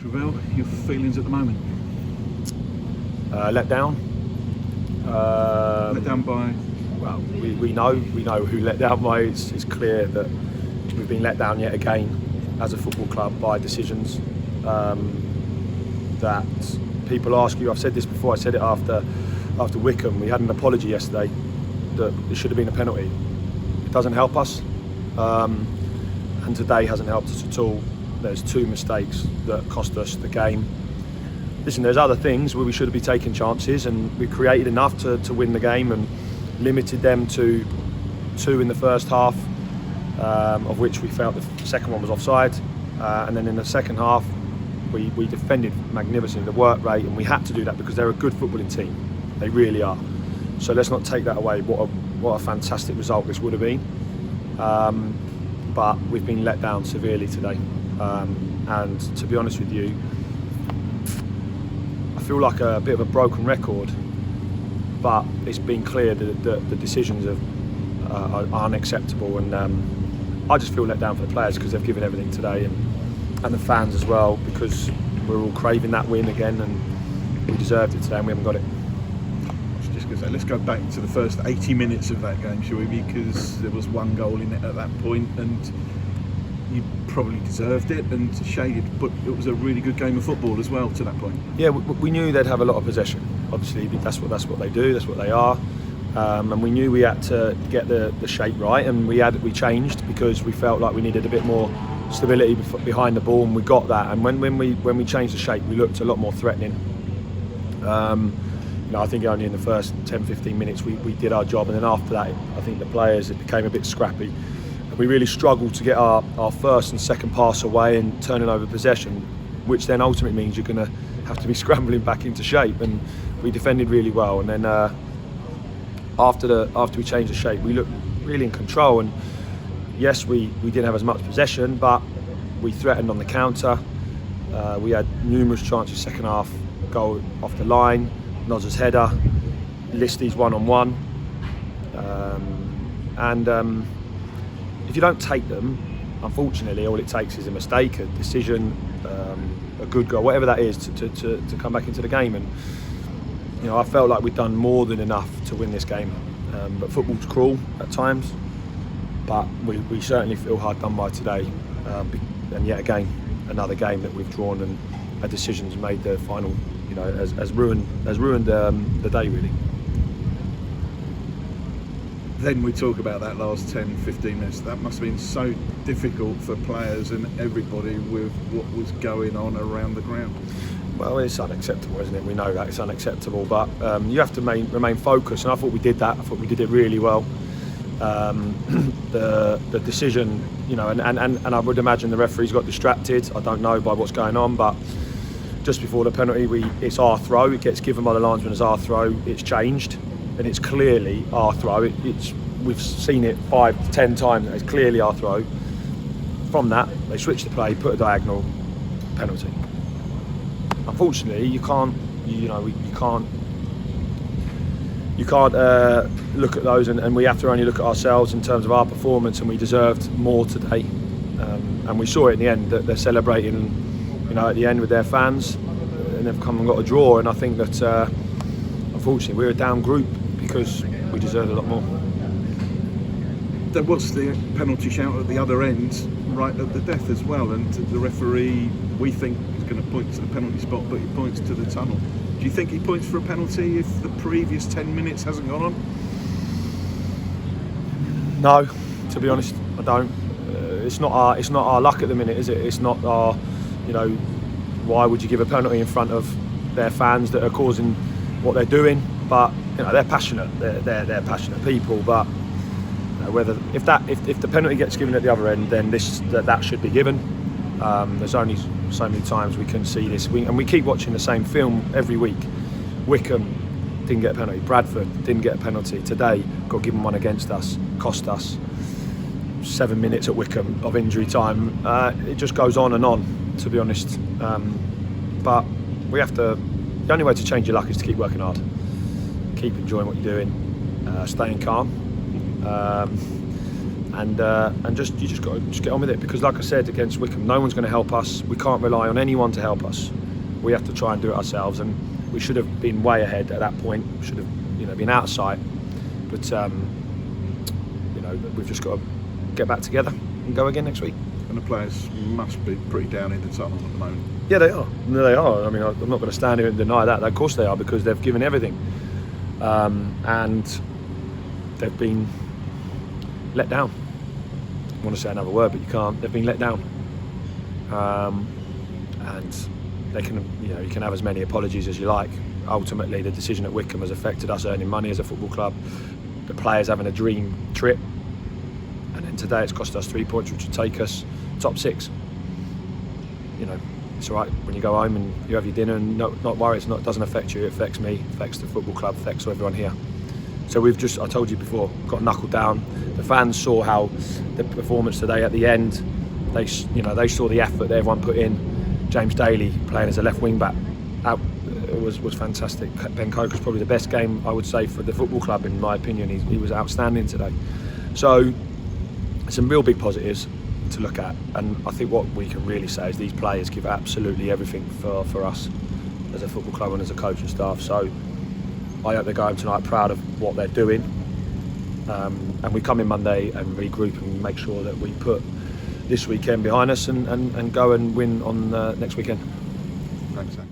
Revell, your feelings at the moment? Let down. Let down by? Well, we know who let down by. It's clear that we've been let down yet again as a football club by decisions that people ask you. I've said this before. I said it after Wycombe. We had an apology yesterday that it should have been a penalty. It doesn't help us, and today hasn't helped us at all. There's two mistakes that cost us the game. Listen, there's other things where we should have been taking chances, and we created enough to win the game and limited them to 2 in the first half, of which we felt the second one was offside. And then in the second half, we defended magnificently, the work rate, and we had to do that because they're a good footballing team. They really are. So let's not take that away. What a fantastic result this would have been. But we've been let down severely today. And to be honest with you, I feel like a bit of a broken record, but it's been clear that the decisions are unacceptable, and I just feel let down for the players because they've given everything today, and the fans as well, because we're all craving that win again, and we deserved it today and we haven't got it. I was just going to say, let's go back to the first 80 minutes of that game, shall we? Because there was one goal in it at that point, and you probably deserved it and shaded, but it was a really good game of football as well to that point. Yeah, we knew they'd have a lot of possession. Obviously, that's what they do. That's what they are. And we knew we had to get the shape right, and we changed because we felt like we needed a bit more stability behind the ball, and we got that. And when we changed the shape, we looked a lot more threatening. I think only in the first 10-15 minutes we did our job, and then after that, I think the players, it became a bit scrappy. We really struggled to get our first and second pass away and turning over possession, which then ultimately means you're going to have to be scrambling back into shape. And we defended really well, and then after we changed the shape, we looked really in control. And yes, we didn't have as much possession, but we threatened on the counter. We had numerous chances second half, goal off the line, Noz's header, Listy's one-on-one, and if you don't take them, unfortunately, all it takes is a mistake, a decision, a good goal, whatever that is, to come back into the game. And I felt like we'd done more than enough to win this game. But football's cruel at times, but we certainly feel hard done by today. And yet again, another game that we've drawn, and a decision's made the final, has ruined the day really. Then we talk about that last 10-15 minutes. That must have been so difficult for players and everybody with what was going on around the ground. Well, it's unacceptable, isn't it? We know that it's unacceptable, but you have to remain focused, and I thought we did that. I thought we did it really well. The decision, and I would imagine the referees got distracted. I don't know by what's going on, but just before the penalty, it's our throw. It gets given by the linesman as our throw. It's changed, and it's clearly our throw. We've seen it 5-10 times. It's clearly our throw. From that, they switch the play, put a diagonal, penalty. Unfortunately, you can't look at those, and we have to only look at ourselves in terms of our performance, and we deserved more today. And we saw it in the end that they're celebrating, at the end with their fans, and they've come and got a draw. And I think that unfortunately we're a down group because we deserved a lot more. There was the penalty shout at the other end, right at the death as well, and the referee, we think, is going to point to the penalty spot, but he points to the tunnel. Do you think he points for a penalty if the previous 10 minutes hasn't gone on? No, to be honest, I don't. It's not our luck at the minute, is it? It's not our, why would you give a penalty in front of their fans that are causing what they're doing? But they're passionate. They're passionate people. But whether if the penalty gets given at the other end, then that should be given. There's only so many times we can see this, and we keep watching the same film every week. Wycombe didn't get a penalty. Bradford didn't get a penalty. Today got given one against us, cost us 7 minutes at Wycombe of injury time. It just goes on and on, to be honest. But we have to. The only way to change your luck is to keep working hard, keep enjoying what you're doing, staying calm, and just you just got to get on with it, because like I said against Wycombe, no one's going to help us. We can't rely on anyone to help us. We have to try and do it ourselves, and we should have been way ahead at that point. We should have been out of sight, but we've just got to get back together and go again next week. And the players must be pretty down in the tunnel at the moment. Yeah, they are. They are. I mean, I'm not going to stand here and deny that. Of course they are, because they've given everything, and they've been let down. I want to say another word, but you can't. They've been let down, and they can, you can have as many apologies as you like. Ultimately, the decision at Wycombe has affected us earning money as a football club, the players having a dream trip, and then today it's cost us 3 points, which would take us top 6. It's all right when you go home and you have your dinner and not worry. It doesn't affect you. It affects me, affects the football club, affects everyone here. So we've just, I told you before, got knuckled down. The fans saw how the performance today at the end. They saw the effort that everyone put in. James Daly playing as a left wing back, it was fantastic. Ben Coker's probably the best game, I would say, for the football club in my opinion. He was outstanding today. So some real big positives to look at, and I think what we can really say is these players give absolutely everything for us as a football club and as a coach and staff. So I hope they go home tonight proud of what they're doing, and we come in Monday and regroup and make sure that we put this weekend behind us and go and win on next weekend. Thanks, Sam.